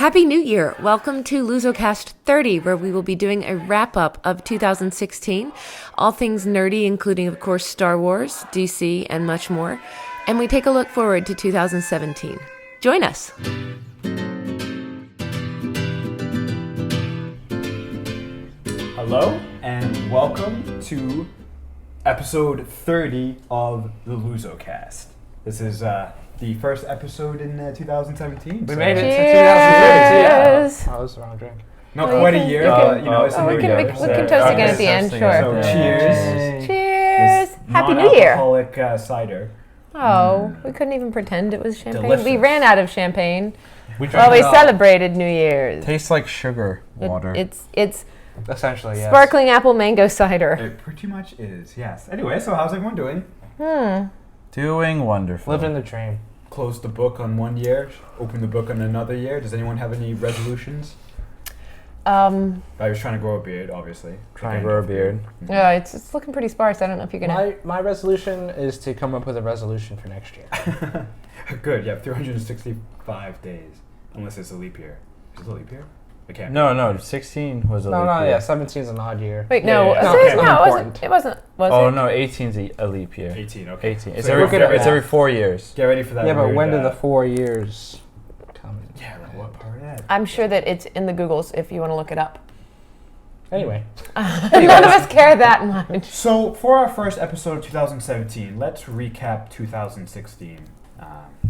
Happy New Year! Welcome to LuZoCast 30, where we will be doing a wrap-up of 2016. All things nerdy, including, of course, Star Wars, DC, and much more. And we take a look forward to 2017. Join us! Hello, and welcome to episode 30 of the LuZoCast. This is the first episode in 2017. We made it to 2030. Cheers! Oh, that was the wrong drink. Not quite a year, but it's a new year. We can toast again at the end, sure. So cheers. Cheers! Happy New Year! Non-alcoholic cider. Oh, we couldn't even pretend it was champagne. Delicious. We ran out of champagne. We Well, we celebrated New Year's. Tastes like sugar water. It's essentially, yes. sparkling apple mango cider. It pretty much is, yes. Anyway, so how's everyone doing? Doing wonderful. Living the dream. Closed the book on one year, opened the book on another year. Does anyone have any resolutions? I was trying to grow a beard, obviously. Trying to grow a beard. Yeah, it's looking pretty sparse. I don't know if you're gonna. My resolution is to come up with a resolution for next year. Good, yeah, 365 days. Unless it's a leap year. Is it a leap year? It can't. No, 16 was a leap year. Yeah, 17 is an odd year. Wait, no, Yeah, yeah. no, Okay. it wasn't. Was Oh, it? no, 18's a leap year. 18, okay. 18. It's So every, look at it's that. every 4 years. Get ready for that. Yeah, but weird, when do the 4 years come? Yeah, like what part of that? I'm sure that it's in the Googles if you want to look it up. Anyway. None of us care that much. So, for our first episode of 2017, let's recap 2016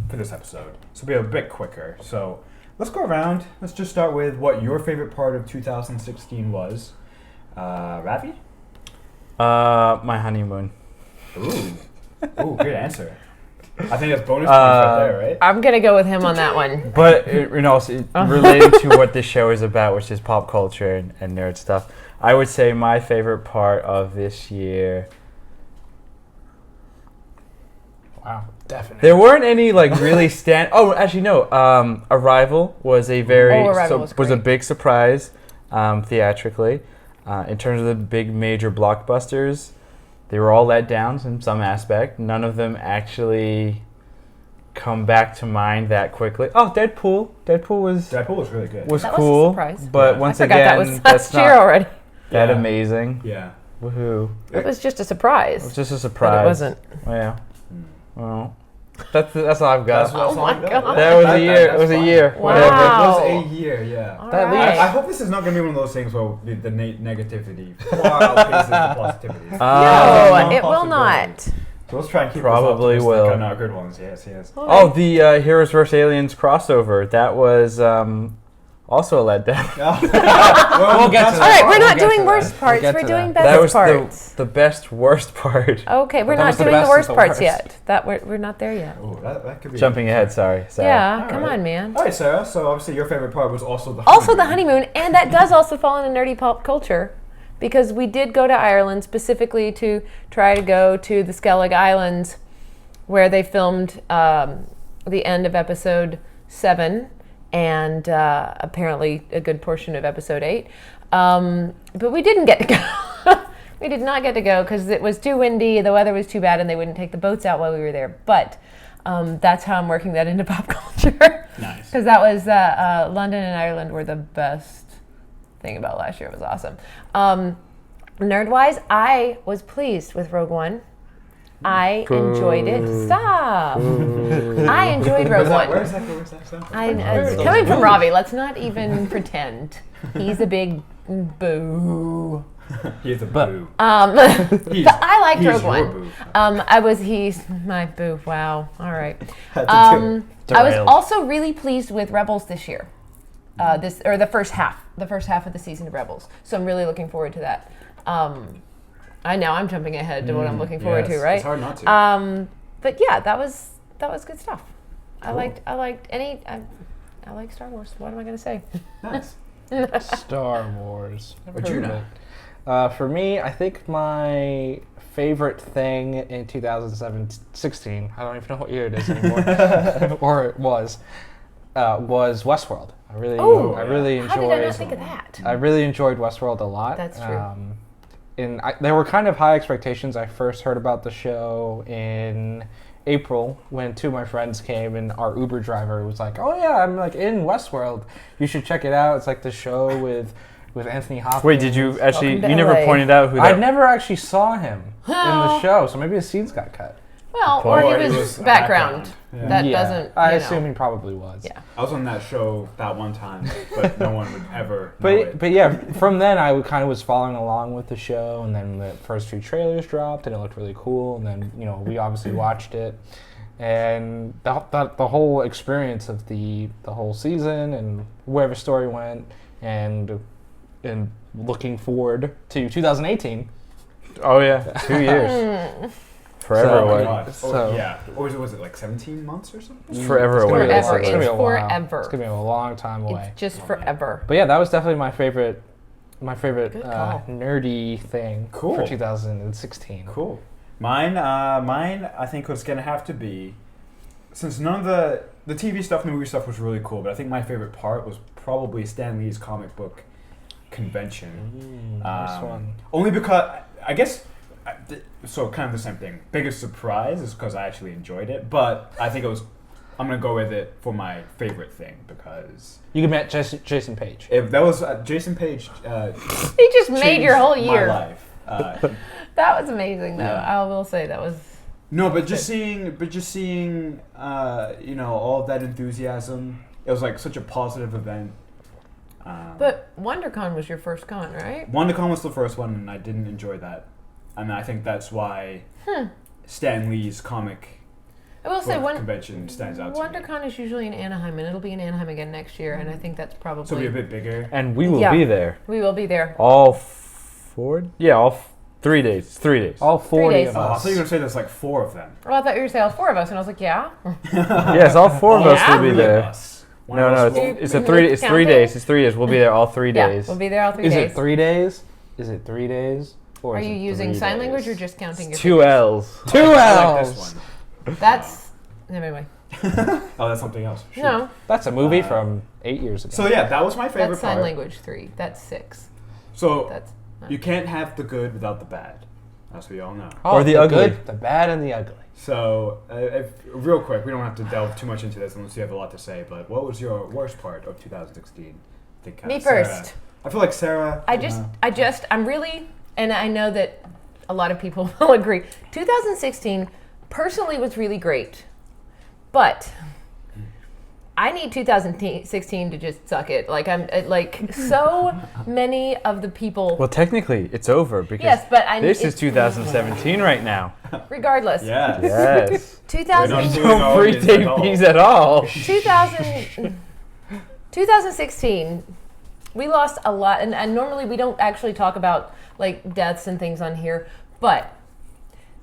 for this episode. So, we'll be a bit quicker. So, let's go around. Let's just start with what your favorite part of 2016 was. Ravi? My honeymoon. Ooh, good answer. I think that's bonus points right there, right? I'm gonna go with him on that one. But, relating to what this show is about, which is pop culture and nerd stuff, I would say my favorite part of this year... Wow, definitely. There weren't any really Oh, actually no. Arrival was a was a big surprise theatrically. In terms of the big major blockbusters, they were all let down in some aspect. None of them actually come back to mind that quickly. Oh, Deadpool. Deadpool was really good. was That cool. was a surprise. But Yeah. once I forgot again, that was that's last year not already. that Yeah. amazing. Yeah. Woohoo! It was just a surprise. It was just a But surprise. it wasn't. Yeah. Well, that's all I've got. That's all my I got. God. That was a year. It was a year. Wow. Whatever. It was a year, yeah. All That right. I hope this is not going to be one of those things where the negativity far outpaces the positivity. No, it will not. So let's try and keep Probably this will. on our good ones. Yes. Oh, the Heroes vs. Aliens crossover. That was also a letdown. We'll get to All that. right, we're We'll not get doing to worst that. parts. We'll get We're to doing that. best That was parts. the best worst part. Okay, we're That not was the doing the best worst of the parts worst. yet. We're not there yet. Oh, that could be Jumping ahead, sorry. Yeah, All come right. on, man. All right, Sarah. So obviously your favorite part was also the Also the honeymoon, and that does also fall into nerdy pop culture, because we did go to Ireland specifically to try to go to the Skellig Islands, where they filmed the end of episode 7 and apparently a good portion of episode 8. But we didn't get to go. We did not get to go because it was too windy, the weather was too bad, and they wouldn't take the boats out while we were there. But that's how I'm working that into pop culture. Nice. Because that was London and Ireland were the best thing about last year. It was awesome. Nerd-wise, I was pleased with Rogue One. I enjoyed it. Stop. I enjoyed Rogue One. Where's that sound from? It's coming from Robbie. Let's not even pretend. He's a big boo. He's a boo. But I liked He's Rogue your One. boo. He's my boo. Wow. All right. Had to do it. I was Derailed. also really pleased with Rebels this year. The first half of the season of Rebels. So I'm really looking forward to that. I know I'm jumping ahead to what I'm looking forward to, Yes, right? It's hard not to. But yeah, that was good stuff. I like Star Wars. What am I gonna say? Nice. Star Wars. What'd you know? For me, I think my favorite thing in 2016, I don't even know what year it is anymore, or it was Westworld. I really enjoyed. How did I not think of that? I really enjoyed Westworld a lot. That's true. There were kind of high expectations. I first heard about the show in April when two of my friends came and our Uber driver was like, "Oh yeah, I'm like in Westworld. You should check it out. It's like the show with Anthony Hopkins." Wait, did you actually? Welcome to You never LA. pointed out who I that. never actually saw him in the show, so maybe the scenes got cut. Well, Or or he he was was a background. background. That Yeah, doesn't. I you assume know. he probably was. Yeah. I was on that show that one time, but no one would ever know it. But yeah, from then I kind of was following along with the show, and then the first few trailers dropped, and it looked really cool. And then we obviously watched it, and the whole experience of the whole season and where the story went, and looking forward to 2018. Oh yeah, 2 years. Forever So- Oh my away. God. So- Yeah. Or was it like 17 months or something? It's forever It's gonna away. be a Forever. while. It's gonna be It's a while. forever. It's gonna be a long time away. It's just forever. But yeah, that was definitely my favorite Good call. nerdy thing Cool. for 2016. Cool. Mine, I think was gonna have to be, since none of the TV stuff and the movie stuff was really cool, but I think my favorite part was probably Stan Lee's comic book convention. Nice one. Only because I guess, so kind of the same thing. Biggest surprise is because I actually enjoyed it, but I think I'm gonna go with it for my favorite thing because You met Jason Page. if that was Jason Page. He just made your whole changed year. My life. That was amazing, though. Yeah. I will say that was. No, but just seeing, all of that enthusiasm. It was like such a positive event. But WonderCon was your first con, right? WonderCon was the first one, and I didn't enjoy that, and I think that's why Stan Lee's comic I will say book convention stands out to me. WonderCon is usually in Anaheim, and it'll be in Anaheim again next year, and I think that's probably. So it'll be a bit bigger. And we will Yeah. be there. We will be there. All 4? Yeah, 3 days. It's 3 days. All 40 days. of Oh, I us. thought you were gonna say there's like 4 of them. Well, I thought you were saying all 4 of us, and I was like, yeah. Yes, all 4 of us Yeah? will be Three of there. us. One No, of no, us will- it's 3 Counting? days. It's 3 days. We'll be there all 3 Yeah, days. we'll be there all 3 Is days. it 3 days? Is it 3 days? Or Are is you it using 3 sign days? language or just counting your 2 L's. 2 I like this L's. one. That's. Anyway. Oh, that's something else. Shoot. No, That's a movie from 8 years ago. So yeah, that was my favorite that's sign part. language 3. That's 6. So That's. you can't have the good without the bad, as we all know. Or the ugly. good, the bad, and the ugly. So, real quick, we don't have to delve too much into this unless you have a lot to say. But what was your worst part of 2016? I think, Me Sarah- first. I feel like Sarah. I'm really, and I know that a lot of people will agree. 2016 personally was really great, but I need 2016 to just suck it. Like so many of the people. Well, technically, it's over because Yes, but this is 2017 right now. Regardless, Yes. Yes. 2000, We're not doing No all free this at all. these at all. 2016, we lost a lot, and normally we don't actually talk about like deaths and things on here, but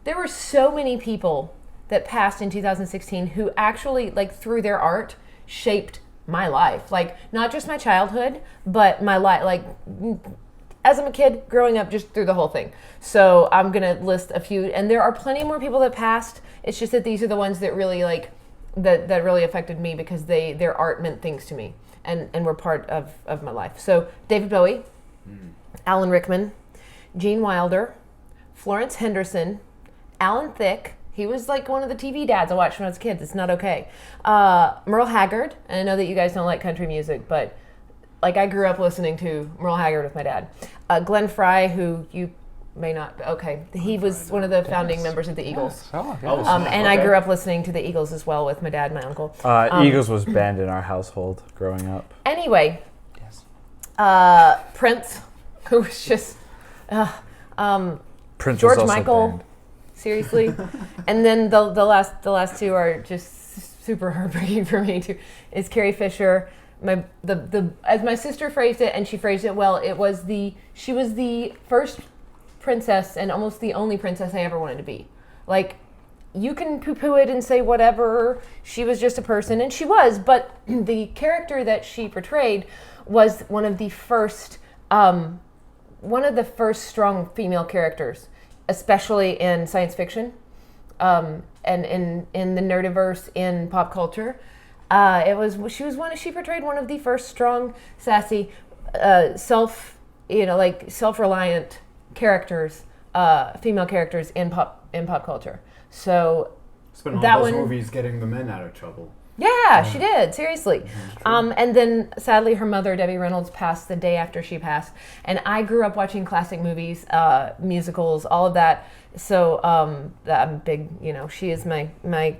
there were so many people that passed in 2016 who actually, like, through their art, shaped my life. Like, not just my childhood, but my life, like, as I'm a kid, growing up, just through the whole thing. So I'm going to list a few, and there are plenty more people that passed. It's just that these are the ones that really, like, that really affected me because their art meant things to me and were part of my life. So David Bowie, Alan Rickman, Gene Wilder, Florence Henderson, Alan Thicke. He was like one of the TV dads I watched when I was a kid. It's not okay. Merle Haggard, and I know that you guys don't like country music, but like I grew up listening to Merle Haggard with my dad. Glenn Frey, who you may not, okay. He was one of the founding members of the Eagles. Oh, Oh, yeah. And I okay. grew up listening to the Eagles as well with my dad and my uncle. Eagles was banned in our household growing up. Anyway, Yes. Prince, who was just Prince George was also Michael. banned. Seriously. And then the last two are just super heartbreaking for me too. It's Carrie Fisher. The as my sister phrased it, and she phrased it well, she was the first princess and almost the only princess I ever wanted to be. Like, you can poo-poo it and say whatever, she was just a person, and she was, but the character that she portrayed was one of the first strong female characters, especially in science fiction, and in the nerdiverse, in pop culture. She portrayed one of the first strong, sassy, self-reliant characters, female characters in pop culture. So Spent all That those one- movies getting the men out of trouble. Yeah, she did, seriously. And then, sadly, her mother, Debbie Reynolds, passed the day after she passed. And I grew up watching classic movies, musicals, all of that. So I'm big, she is my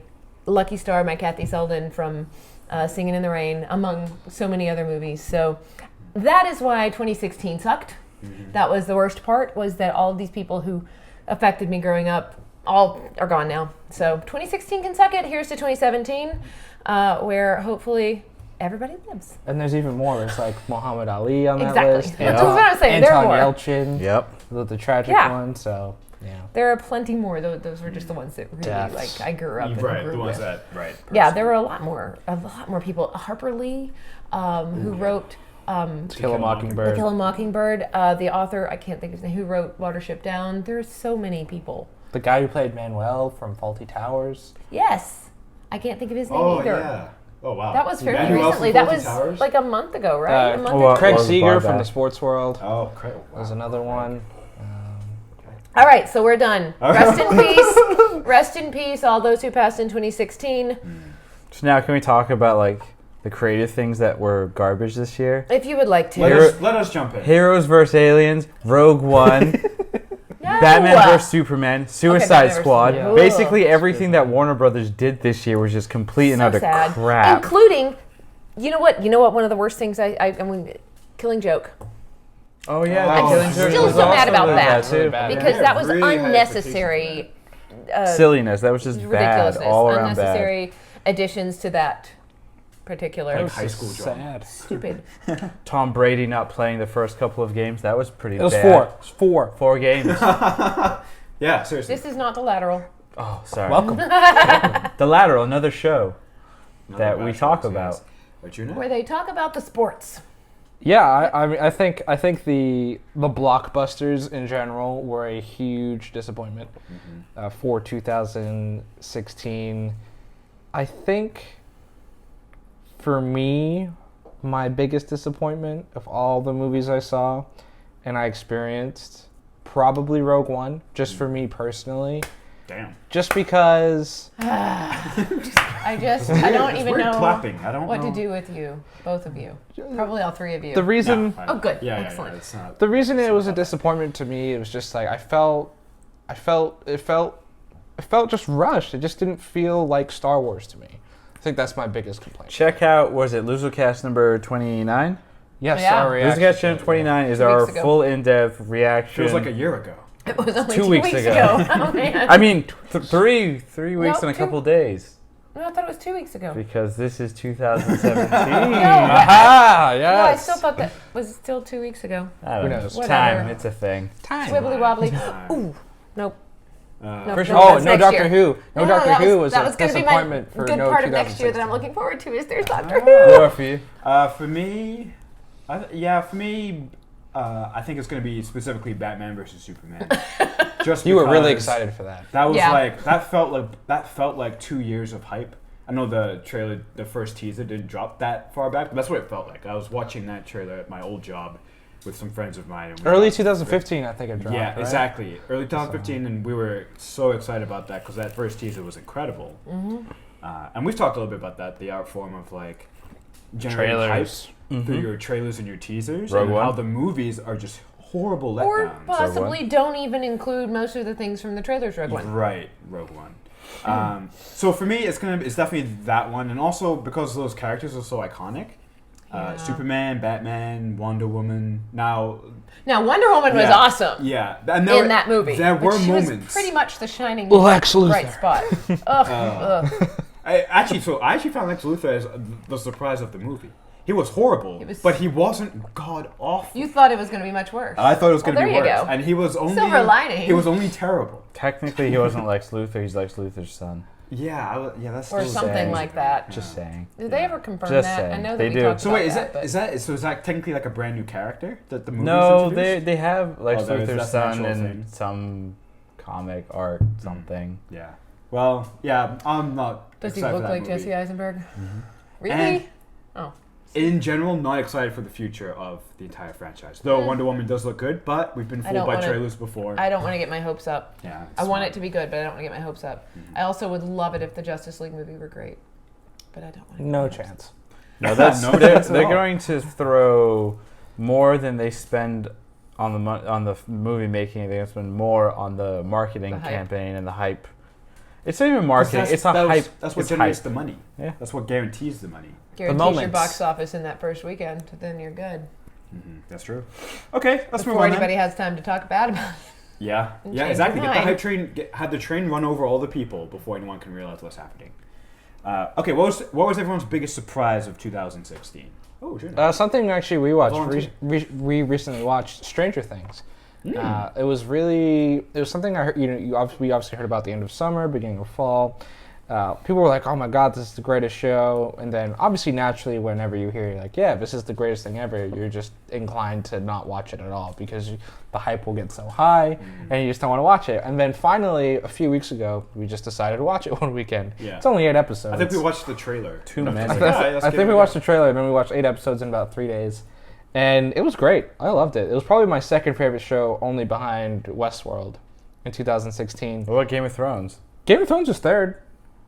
lucky star, my Kathy Selden from Singing in the Rain, among so many other movies. So that is why 2016 sucked. That was the worst part, was that all of these people who affected me growing up all are gone now. So 2016 can suck it. Here's to 2017, where hopefully everybody lives. And there's even more. There's like Muhammad Ali on that Exactly. list. That's what I'm saying. There are Anton more. Yelchin. Yep. The tragic Yeah. one. So yeah. There are plenty more. Those were just the ones that really Deaths. I grew up Right, and the grew ones with. that, right. Yeah, there were a lot more people. Harper Lee, who wrote To Kill a Mockingbird. To Kill a Mockingbird. The author, I can't think of his name, who wrote Watership Down. There's so many people. The guy who played Manuel from Faulty Towers. Yes, I can't think of his name Oh, either. yeah. Oh, wow. That was fairly Manuel from recently. That Fawlty was Towers? like a month ago, right? A month well, ago. Craig was Seeger far from back. The Sports World Oh, great. Wow. was another one. All right, so we're done. Rest in peace. Rest in peace, all those who passed in 2016. So now can we talk about like the creative things that were garbage this year? If you would like to. Let us jump in. Heroes vs. Aliens, Rogue One, No. Batman vs. Superman, Suicide Batman versus Squad. Superman. Basically Ugh. everything that Warner Brothers did this year was just complete and So utter sad. crap. Including, you know what? One of the worst things I mean, Killing Joke. Oh yeah, I'm Killing Joke still was so mad also about really that. bad, too. Really bad. Because Yeah, that was really high unnecessary. Silliness. That was just bad, Ridiculousness. all around bad. Unnecessary additions to that particular. Like high school Sad. drama. Stupid. Tom Brady not playing the first couple of games. That was pretty It was bad. four. It was four. 4 games. Yeah, seriously. This is not the lateral. Oh, sorry. Welcome. The Lateral, another show Another that we bad talk show, about. yes. But you know. Where they talk about the sports. Yeah, I mean, I think the blockbusters in general were a huge disappointment for 2016. I think for me, my biggest disappointment of all the movies I saw and I experienced, probably Rogue One, just for me personally. Damn. Just because I don't even Weird know clapping. I don't what know. to do with you, both of you, probably all three of you. the reason No, Oh, good. Yeah, Excellent. Yeah, it's not. The reason it was a disappointment to me, it was just like it felt just rushed. It just didn't feel like Star Wars to me. I think that's my biggest complaint. Check out, was it LuZoCast number 29? Yes, Yeah. our reaction. LuZoCast channel 29 is 2 our weeks ago. full in-depth reaction. Feels like a year ago. It was only 2 2 weeks weeks ago. ago. Oh, man. I mean, 3 weeks No, and a 2 couple days. No, I thought it was 2 weeks ago. Because this is 2017. Aha! Yes. No, I still thought that was still 2 weeks ago. I don't Who know. knows? Whatever. Time, it's a thing. Time. Wibbly wobbly. Time. Ooh, nope. Uh, For sure. Oh, that's no next Doctor year. Who. No Doctor that Who was that a was gonna be my disappointment for good no part of next year that I'm 2016. looking forward to. Is there's Doctor Who? Laura, for you. For me, I think it's going to be specifically Batman versus Superman. Just You were really because excited for that. That was Yeah. that felt like 2 years of hype. I know the trailer, the first teaser didn't drop that far back, but that's what it felt like. I was watching that trailer at my old job with some friends of mine. And we Early got- 2015, I think it dropped. Yeah, right? exactly. Early 2015, and we were so excited about that because that first teaser was incredible. And we've talked a little bit about that, the art form of like generating Trailers. hype through your trailers and your teasers, Rogue and One. how the movies are just horrible Or letdowns. possibly don't even include most of the things from the trailers. Rogue One. Right, Rogue One. So for me, it's definitely that one, and also because those characters are so iconic. Yeah. Superman, Batman, Wonder Woman. Now, Now, Wonder Woman was Yeah. awesome yeah, in that movie. There but were she moments. was pretty much the shining Lex Luthor. bright spot. Ugh. I actually found Lex Luthor as the surprise of the movie. He was horrible, but he wasn't god awful. You thought it was going to be much worse. I thought it was going to Well, be there you worse, go. and he was only Silver lining. He was only terrible. Technically, he wasn't Lex Luthor. He's Lex Luthor's son. Yeah, that's Or still something saying. like that. Just saying. Did they ever confirm Just that? I saying. know that They we do. talked So about wait, but- is that technically like a brand new character that the movie? No, they have Lex that's Luthor's an son actual in thing. some comic art something. Yeah. Well, yeah, I'm not. Does he excited look for that like movie. Jesse Eisenberg? Really? And- Oh. in general, not excited for the future of the entire franchise. Though Wonder Woman does look good, but we've been fooled by trailers before. I don't want to get my hopes up. Yeah, I want it to be good, but I don't want to get my hopes up. I also would love it if the Justice League movie were great, but I don't want to. No chance. No, that's they're going to throw more than they spend on the movie making. They're going to spend more on the marketing campaign and the hype. It's not even marketing. It's not hype. That's what generates the money. Yeah, that's what guarantees the money. Guarantees your box office in that first weekend. Then you're good. That's true. Okay, let's move on. Before anybody has time to talk bad about it. Yeah, exactly. Get the hype train. Had the train run over all the people before anyone can realize what's happening. Okay, what was everyone's biggest surprise of 2016? Oh, sure. Something actually we watched. We recently watched Stranger Things. It was something I heard. We obviously heard about the end of summer, beginning of fall. People were like, "Oh my God, this is the greatest show!" And then, obviously, naturally, whenever you hear, like, "Yeah, this is the greatest thing ever," you're just inclined to not watch it at all because the hype will get so high, and you just don't want to watch it. And then, finally, a few weeks ago, we just decided to watch it one weekend. Yeah. It's only 8 episodes. I think we watched the trailer. 2 minutes. I think we watched the trailer, and then we watched 8 episodes in about 3 days. And it was great. I loved it. It was probably my second favorite show, only behind Westworld in 2016. What about Game of Thrones? Game of Thrones was third.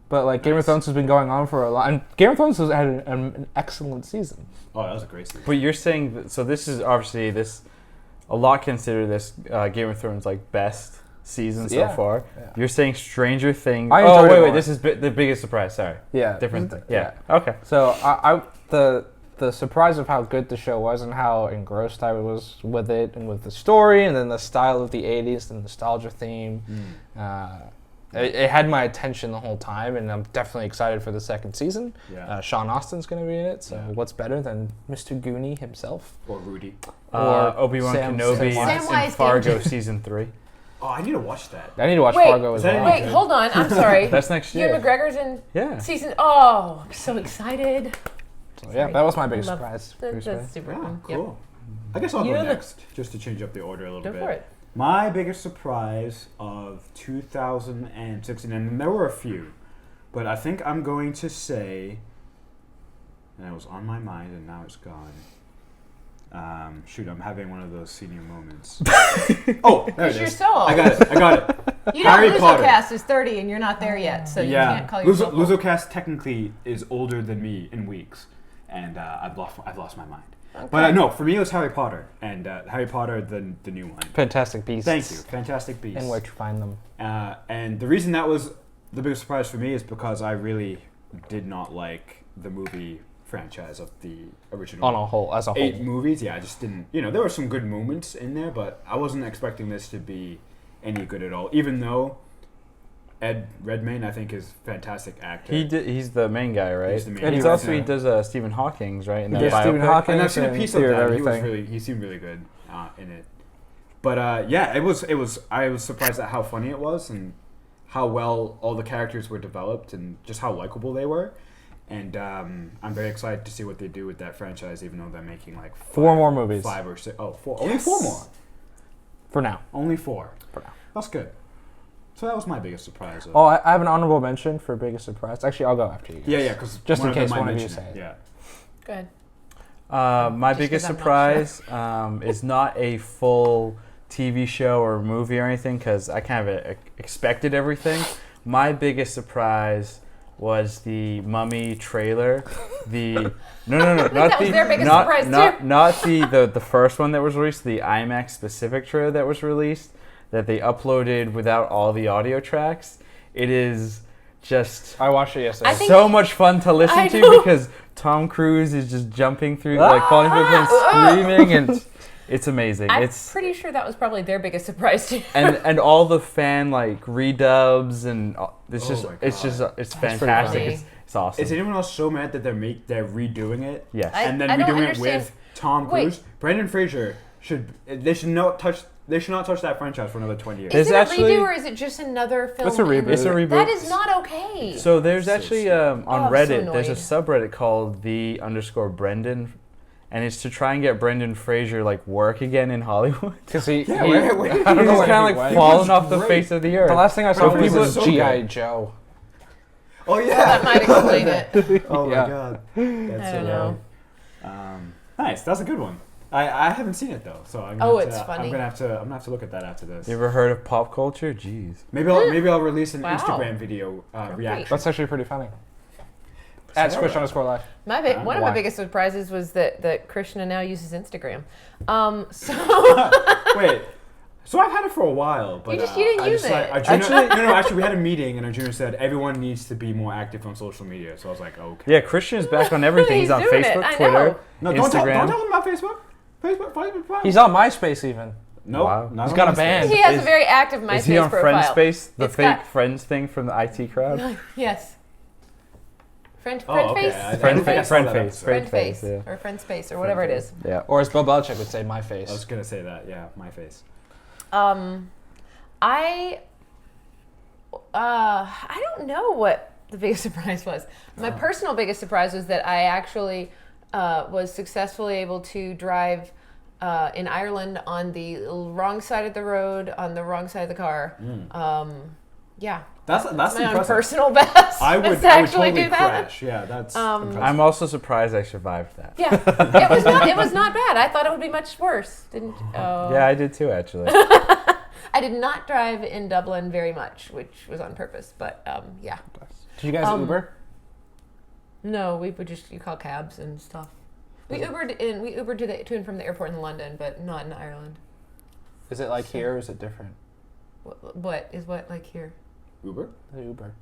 But like Game of Thrones has been going on for a lot, and Game of Thrones has had an excellent season. Oh, that was a great season. But you're saying that, so this is obviously a lot consider this Game of Thrones like best season so far. Yeah. You're saying Stranger Things. Wait, this is the biggest surprise. Sorry. Yeah. Different thing. Yeah. Okay. So the surprise of how good the show was and how engrossed I was with it and with the story and then the style of the 80s, the nostalgia theme. It had my attention the whole time, and I'm definitely excited for the second season. Yeah. Sean Astin's going to be in it, so what's better than Mr. Goonie himself? Or Rudy. Or Obi-Wan Kenobi in Fargo Season 3. Oh, I need to watch that. I need to watch Fargo as well. Wait, hold on. I'm sorry. That's next year. Ewan McGregor's in season... Oh, I'm so excited. So, that was my biggest surprise. That's super fun. Cool. I guess I'll go next, just to change up the order a little bit. Go for it. My biggest surprise of 2016, and there were a few, but I think I'm going to say, and it was on my mind and now it's gone. I'm having one of those senior moments. Oh, there it is. You're so old. I got it. You know, LuZoCast is 30 and you're not there yet, so you can't call yourself old. LuZoCast technically is older than me in weeks, and I've lost my mind. Okay. But no, for me it was Harry Potter, and Harry Potter, the new one. Fantastic Beasts. Thank you, Fantastic Beasts. And where to find them. And the reason that was the biggest surprise for me is because I really did not like the movie franchise of the original. As a whole. 8 movies, I just didn't. There were some good moments in there, but I wasn't expecting this to be any good at all. Even though Ed Redmayne, I think, is a fantastic actor. He's the main guy, right? He's the main and guy. he does Stephen Hawking's, right? He does Stephen Hawking, and I've seen a piece of that. He seemed really good in it. But it was. I was surprised at how funny it was and how well all the characters were developed and just how likable they were. And I'm very excited to see what they do with that franchise, even though they're making like 4 more movies. 5 or 6. Oh, 4. Only 4 more. For now. Only 4. For now. That's good. So that was my biggest surprise. I have an honorable mention for biggest surprise. Actually, I'll go after you guys. Yeah, because just in case one of you say it. Yeah. Go ahead. My biggest surprise is not a full TV show or movie or anything because I kind of expected everything. My biggest surprise was the Mummy trailer. Not the first one that was released, the IMAX specific trailer that was released that they uploaded without all the audio tracks. It is just I watched it yesterday. So much fun to listen to because Tom Cruise is just jumping through falling through the plane screaming and it's amazing. I'm pretty sure that was probably their biggest surprise too. and all the fan redubs and it's fantastic. It's awesome. Is anyone else so mad that they're redoing it? Yes. And then redoing it with Tom Cruise? Brendan Fraser should not touch that franchise for another 20 years. Is it a redo or is it just another film? It's a reboot. It's a reboot. That is not okay. So there's actually on Reddit, there's a subreddit called _Brendan, and it's to try and get Brendan Fraser work again in Hollywood. Because he's kind of fallen off the face of the earth. The last thing I saw was G.I. Joe. Oh yeah, that might explain it. Oh my god, I don't know. Nice. That's a good one. I haven't seen it though, so it's funny. I'm gonna have to look at that after this. You ever heard of pop culture? Jeez. Maybe I'll release an Instagram video reaction. That's actually pretty funny. At Squish_live. One of my biggest surprises was that Krishna now uses Instagram. Wait. So I've had it for a while, but you didn't use it. Actually, we had a meeting, and Arjuna said everyone needs to be more active on social media. So I was like, okay. Yeah, Christian is back on everything. He's on Facebook, Twitter, no, Instagram. Don't tell him about Facebook. Facebook. He's on MySpace even. No, wow. He's got a band. He has a very active MySpace Is he on profile. Friendspace, the fake friends thing from the IT crowd? Yes. Friend okay. face? Friend face. Yeah. Or Friend Space, or whatever it is. Yeah. Or as Bill Belichick would say, my face. I was going to say that, yeah, my face. I don't know what the biggest surprise was. My personal biggest surprise was that I actually was successfully able to drive in Ireland on the wrong side of the road, on the wrong side of the car. Yeah. That's my impressive. own personal best. I would actually totally do that. crash. Yeah, that's impressive. I'm also surprised I survived that. Yeah, it was not bad. I thought it would be much worse. Didn't? Yeah, I did too, actually. I did not drive in Dublin very much, which was on purpose. But yeah. Did you guys Uber? No, we would you call cabs and stuff. We Ubered to and from the airport in London, but not in Ireland. Is it like here or is it different? What like here? Uber? The Uber.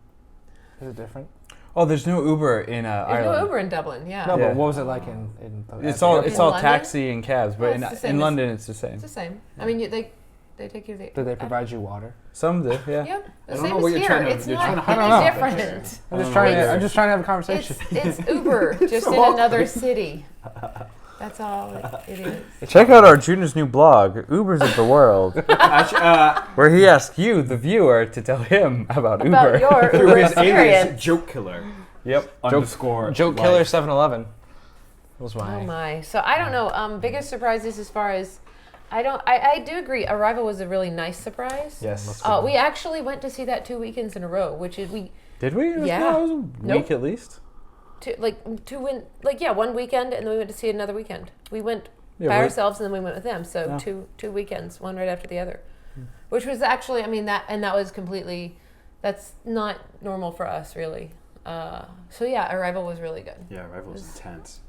Is it different? Oh, there's no Uber in Ireland. There's no Uber in Dublin, yeah. No, but what was it like in It's all London? taxi and cabs, but in London it's the same. It's the same. I mean, they take you to the... Did they provide you water? Some do, yeah. Yep, the I don't same know as what you're here. trying to- It's you're not trying to hide. any I don't know. different. I'm just trying to have a conversation. It's Uber, just in another city. That's all it is. Check out Arjuna's new blog, Ubers of the World, where he asks you, the viewer, to tell him about Uber. About your Through Uber his alias, experience. Joke Killer. Yep. Underscore. Joke life. Killer 7-Eleven was Oh my. my. So I don't know. Biggest surprises as far as... I do agree. Arrival was a really nice surprise. Yes. We actually went to see that 2 weekends in a row, which is Did we? Yeah. It was a week at least. one weekend, and then we went to see another weekend. We went by ourselves, and then we went with them. So two weekends, one right after the other, which was actually, that was completely, that's not normal for us, really. So yeah, Arrival was really good. Yeah, Arrival was intense.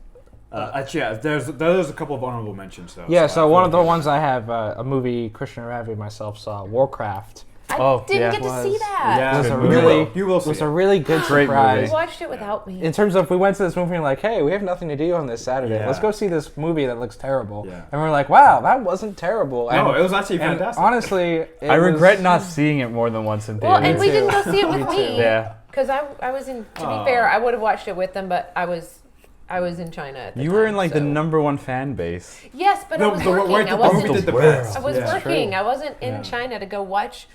Actually, there's a couple of honorable mentions though. Yeah, so one of the ones I have, a movie Christian Ravi and myself saw, Warcraft. I didn't get to see that. Yeah, Was you will see was it. a really good Great surprise. You watched it without me. In terms of, we went to this movie and like, hey, we have nothing to do on this Saturday. Yeah. Let's go see this movie that looks terrible. Yeah. And we're like, wow, that wasn't terrible. No, And- it was actually and fantastic. honestly, I regret not seeing it more than once in theaters. Well, and we too. didn't go see it with Me me. too. Yeah. Because I was in. To be fair, I would have watched it with them, but I was in China at the You time. were in like the so- number one fan base. Yes, but I was working. I the wasn't. movie did the best. I was Yeah. working. I wasn't in Yeah. China to go watch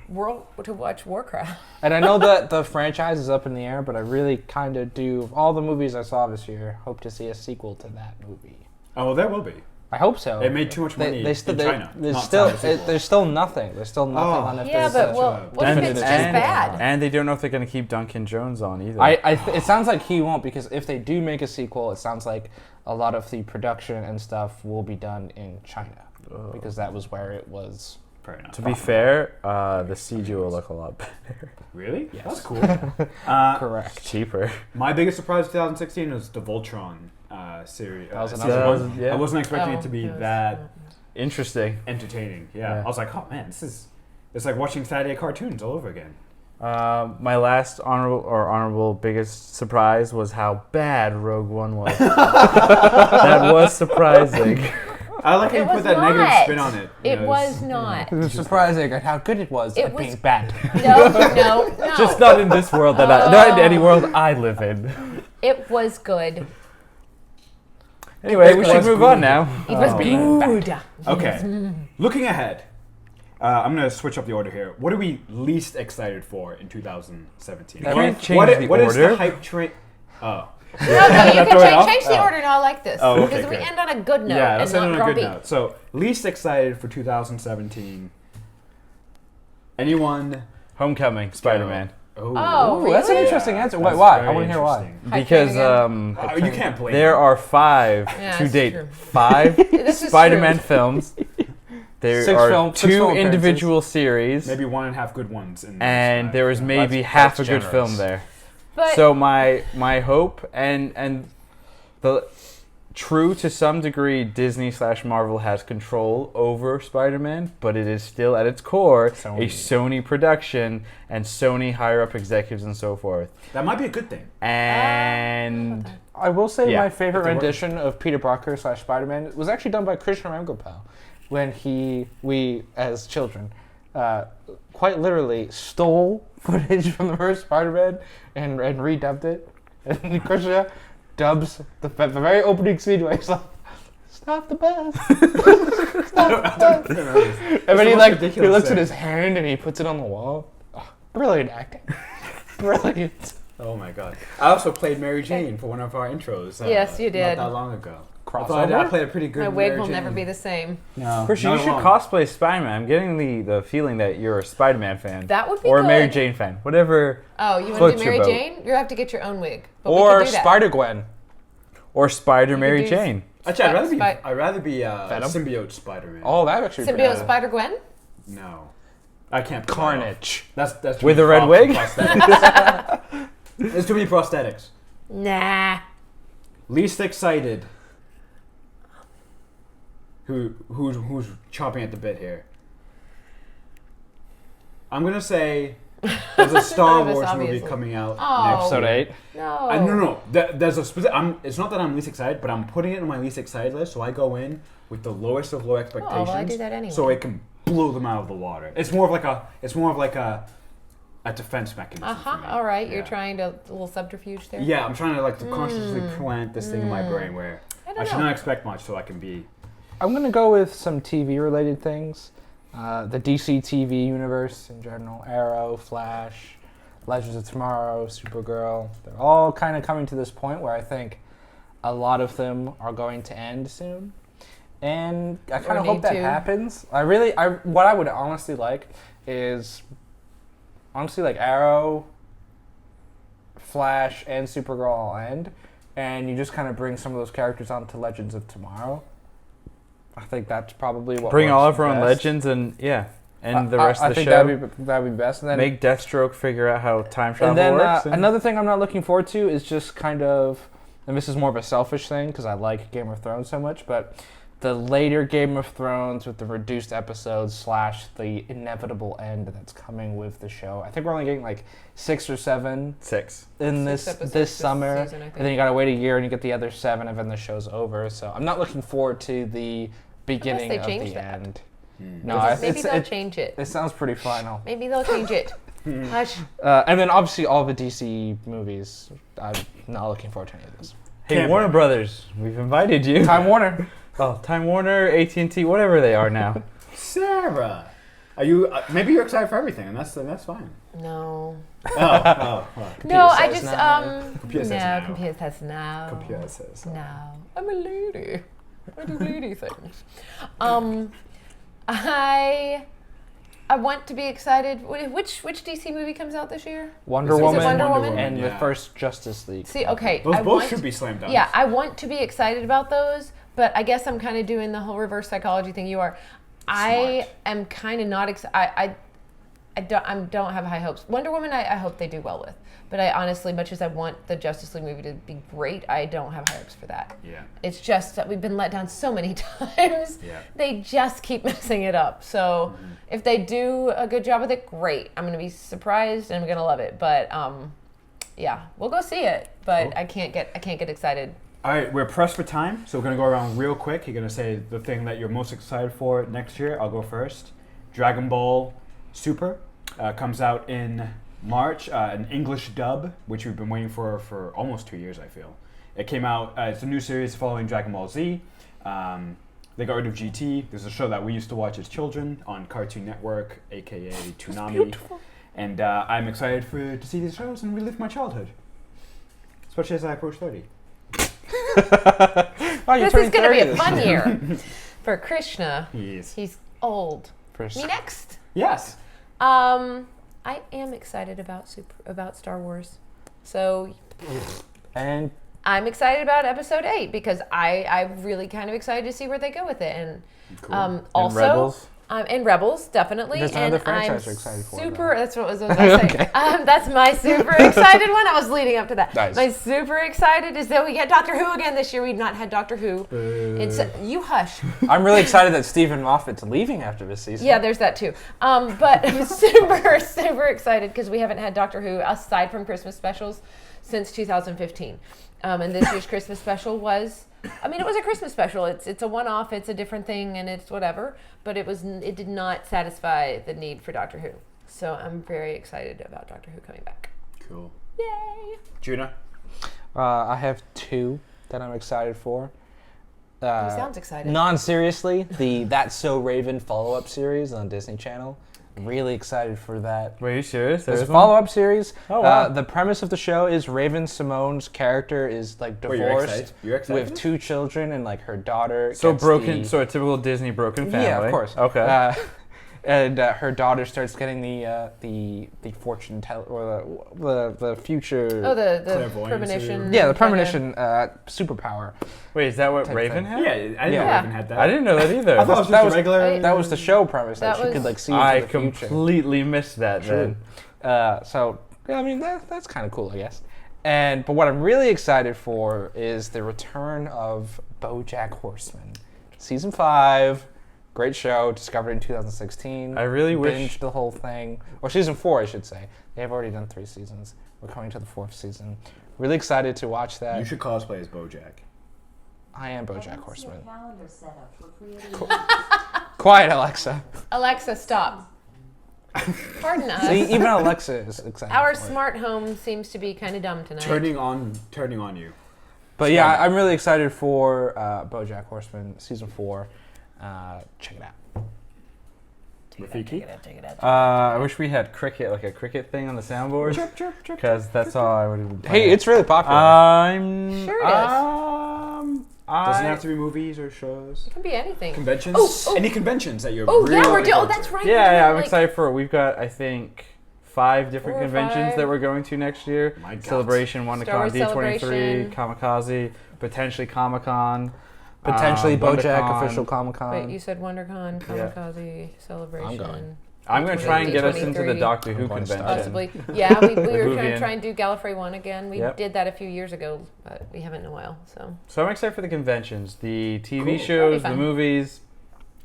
Warcraft. And I know that the franchise is up in the air, but I really kind of do, of all the movies I saw this year, hope to see a sequel to that movie. Oh, well, there will be. I hope so. It made too much money in China. There's still nothing. There's still nothing on it. Yeah, but what if it's just bad? And they don't know if they're going to keep Duncan Jones on either. It sounds like he won't, because if they do make a sequel, it sounds like a lot of the production and stuff will be done in China, because that was where it was. To be fair, the CG will look a lot better. Really? Yes. That's cool. Correct. Cheaper. My biggest surprise of 2016 was the Voltron series. That was season another one. yeah. I wasn't expecting it to be that Interesting. entertaining. Yeah. Yeah. I was like, oh man, it's like watching Saturday cartoons all over again. My last honorable biggest surprise was how bad Rogue One was. That was surprising. I like how you put that negative spin on it. It was not. It was surprising at how good it was at being bad. No. Just not in this world not in any world I live in. It was good. Anyway, we should move on now. It was being good. Okay. Looking ahead, I'm going to switch up the order here. What are we least excited for in 2017? You can't change the what is order. the hype train? Oh. No, you can throw it off? change the order. No, I like this. Oh, okay, because we great. end on a good note Yeah, and let's not end on a grumpy. good note. So, least excited for 2017. Anyone? Homecoming, Spider-Man. Oh, Ooh, that's an really? interesting answer. Wait, That's why? I very want to hear why. Because You can't blame there me. are 5 Yeah, to that's date. true. 5 This is Spider-Man true. films. There 6 are film 2 appearances. individual series, Maybe 1.5 good ones. and there was maybe That's half a generous. good film there. But So my hope and the true to some degree, Disney/Marvel has control over Spider-Man, but it is still at its core a Sony production and Sony higher up executives and so forth. That might be a good thing. And I will say Yeah. my favorite If they work- rendition of Peter Parker / Spider-Man was actually done by Krishna Ramgopal when we as children quite literally stole footage from the first Spider-Man and redubbed it. And Krishna dubs the very opening scene where he's like, "It's not the best." It's not the best. And then he looks at his hand and he puts it on the wall. Oh, brilliant acting. Brilliant. Oh my god. I also played Mary Jane for one of our intros. Yes, you did. Not that long ago. I Crossover? thought I played a pretty good my wig Mary will Jane. never be the same. No. Christian, you should cosplay Spider-Man. I'm getting the feeling that you're a Spider-Man fan. That would be or good. a Mary Jane fan. Whatever. Oh, you want to floats do your Mary boat. Jane? You have to get your own wig. But we Or could do that. Spider-Gwen. Or Spider could Mary do Jane. Actually, Spy- I'd rather be Venom? symbiote Spider-Man. Oh, that actually be Symbiote pretty Spider-Gwen? No. I can't pull that off. Carnage. That's too With many a red props and wig? prosthetics. There's too many prosthetics. Nah. Least excited. Who's chomping at the bit here? I'm gonna say there's a Star None of us, Wars movie obviously. coming out Oh. next Episode year. 8. No. No. There's a specific. It's not that I'm least excited, but I'm putting it on my least excited list, so I go in with the lowest of low expectations. I do that anyway. So it can blow them out of the water. It's more of like a defense mechanism. for me. All right. You're Yeah. trying to a little subterfuge there. Yeah, I'm trying to consciously plant this thing in my brain where I should know. not expect much, so I can be. I'm going to go with some TV related things. The DC TV universe in general. Arrow, Flash, Legends of Tomorrow, Supergirl. They're all kind of coming to this point where I think a lot of them are going to end soon. And I kind of hope need that to. happens. What I would honestly like is like Arrow, Flash, and Supergirl all end. And you just kind of bring some of those characters onto Legends of Tomorrow. I think that's probably what Bring works all of our own best. legends and the rest of the I think show. that'd be best. And then Make Deathstroke figure out how time travel and then works. another thing I'm not looking forward to is just kind of, and this is more of a selfish thing because I like Game of Thrones so much, but the later Game of Thrones with the reduced episodes / the inevitable end that's coming with the show. I think we're only getting like 6 or 7 6. in Six this episodes this this summer, season, I think. and then you gotta wait a year and you get the other 7, and then the show's over. So I'm not looking forward to the beginning they of change the that. end. Hmm. No, Maybe they'll change it. it sounds pretty final. Maybe they'll change it. Hush. And then obviously all the DC movies. I'm not looking forward to any of this. Hey, Can't Warner wait. Brothers, we've invited you. Time Warner. Oh, Time Warner, AT&T, whatever they are now. Sarah, are you? Maybe you're excited for everything, and that's fine. No. Oh. No, I says just no. Computer says no. no. Computer says no. Computer says no. No. I'm a lady. I do lady things. I want to be excited. Which DC movie comes out this year? Wonder Is it Woman, Wonder Woman? and the Yeah. first Justice League. See, okay. Those I both want, should be slam dunks. Yeah, I want to be excited about those, but I guess I'm kind of doing the whole reverse psychology thing you are. I am kind of not excited. I don't have high hopes. Wonder Woman, I hope they do well with. But I honestly, much as I want the Justice League movie to be great, I don't have high hopes for that. Yeah. It's just that we've been let down so many times. Yeah. They just keep messing it up. So if they do a good job with it, great. I'm going to be surprised and I'm going to love it. But yeah, we'll go see it. But Cool. I can't get excited. All right, we're pressed for time, so we're gonna go around real quick. You're gonna say the thing that you're most excited for next year. I'll go first. Dragon Ball Super comes out in March, an English dub, which we've been waiting for almost 2 years, I feel. It came out, it's a new series following Dragon Ball Z. They got rid of GT. There's a show that we used to watch as children on Cartoon Network, aka Toonami. And I'm excited to see these shows and relive my childhood, especially as I approach 30. This is going to be a fun year for Krishna. Yes. He's old. Me next. Yes. I I am excited about Star Wars. So, And I'm excited about Episode 8 because I'm really kind of excited to see where they go with it. And also, Rebels? And Rebels, definitely. There's and another franchise I'm you're excited for, super. though. That's what I was going to say. That's my super excited one. I was leading up to that. Nice. My super excited is that we get Doctor Who again this year. We've not had Doctor Who. You hush. I'm really excited that Stephen Moffat's leaving after this season. Yeah, there's that too. But I'm super excited because we haven't had Doctor Who aside from Christmas specials since 2015. And this year's Christmas special was, it was a Christmas special. It's a one-off. It's a different thing, and it's whatever. But it did not satisfy the need for Doctor Who. So I'm very excited about Doctor Who coming back. Cool. Yay! Juna? I have 2 that I'm excited for. He sounds excited. Non-seriously, the That's So Raven follow-up series on Disney Channel. Really excited for that. Were you serious? There's a follow-up series. Oh, wow. The premise of the show is Raven Simone's character is like Wait, divorced you're excited? with 2 children, and like her daughter. So gets broken. the- So a typical Disney broken family. Yeah, of course. Okay. And her daughter starts getting the fortune teller or the future. Oh, the Clairvoyance premonition. yeah, the kinda- premonition superpower. Wait, is that what Type Raven thing. had? Yeah, I didn't know Yeah. Raven had that. I didn't know that either. I thought it was That just was- a regular. That was the show premise that That she could was- like see into I the future. completely missed that then. So yeah, that's kind of cool, I guess. But what I'm really excited for is the return of BoJack Horseman, season 5. Great show, discovered in 2016. I really wish- binged the whole thing, or season 4, I should say. They have already done 3 seasons. We're coming to the 4th season. Really excited to watch that. You should cosplay as BoJack. I am BoJack Horseman. Calendar set up for creating Quiet, Alexa. Alexa, stop. Pardon us. See, even Alexa is excited. Our for it. smart home seems to be kind of dumb tonight. Turning on you. But yeah, I'm really excited for BoJack Horseman season 4. Check it out. Rafiki? Take it out. I wish we had a cricket thing on the soundboard. Because that's all I would have been playing. Hey, it's really popular. I'm Sure it is. Doesn't have to be movies or shows. It can be anything. Conventions? Oh. Any conventions that you're Oh, really yeah, we're looking doing. Oh, forward that's to? right. Yeah, I'm like, excited for it. We've got, I think, 5 different 4 or conventions 5. that we're going to next year. My God. Celebration, Star WonderCon, Wars D23, Celebration. Kamikaze, potentially Comic-Con. Potentially BoJack WonderCon. official Comic-Con. Wait, you said WonderCon, Yeah. Kamikaze, Celebration. I'm going. I'm going to try and get us into the D23. Doctor Who I'm going to convention. Possibly. Yeah, we were Whovian. trying to try and do Gallifrey 1 again. We Yep. did that a few years ago, but we haven't in a while. So So I'm excited for the conventions, the TV Cool. shows, the fun. movies.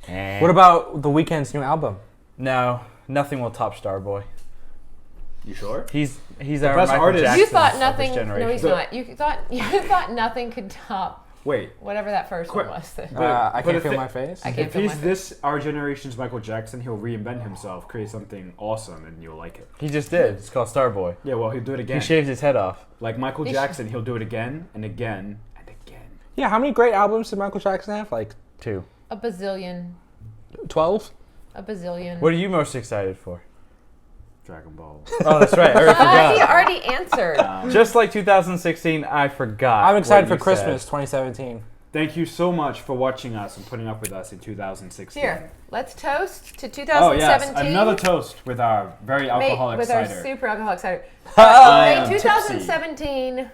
What about The Weeknd's new album? No, nothing will top Starboy. You sure? He's our best Michael artist. Jackson you thought of nothing. this generation. No, he's not. You thought nothing could top Wait. whatever that first Quick. one was. I but can't if feel it- my face. I can't If feel he's my this our generation's Michael Jackson, he'll reinvent himself, create something awesome, and you'll like it. He just did. It's called Starboy. Yeah, well, he'll do it He again. shaved his head off. Like Michael He sh- Jackson, he'll do it again and again and again. Yeah, how many great albums did Michael Jackson have? Like 2. A bazillion. 12? A bazillion. What are you most excited for? Dragon Ball. Oh, that's right. I already He forgot. already answered. Just like 2016, I forgot. I'm excited what for you said. Christmas 2017. Thank you so much for watching us and putting up with us in 2016. Here, let's toast to Oh yes, 2017. another toast with our very alcoholic with cider. our super alcoholic cider. I May am tipsy. 2017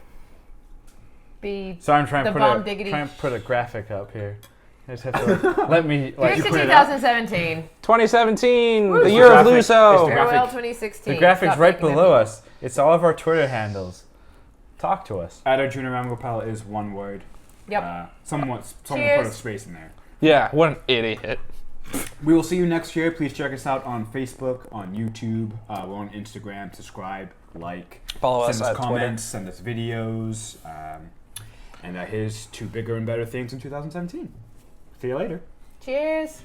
be. So I'm trying The to bomb diggity. put a graphic up here. I just have to let me. Here's to put it up? 2017. 2017, Woo. the year of Graphic. LuZo. It's Farewell graphic. 2016. The graphic's Stop right taking that below picture. us. It's all of our Twitter handles. Talk to us. At our Junior Ramgopal is one word. Yep. Someone put Cheers. a space in there. Yeah, what an idiot. We will see you next year. Please check us out on Facebook, on YouTube. We're on Instagram. Subscribe, like, Follow us send us at comments, send us videos. And here's to bigger and better things in 2017. See you later. Cheers.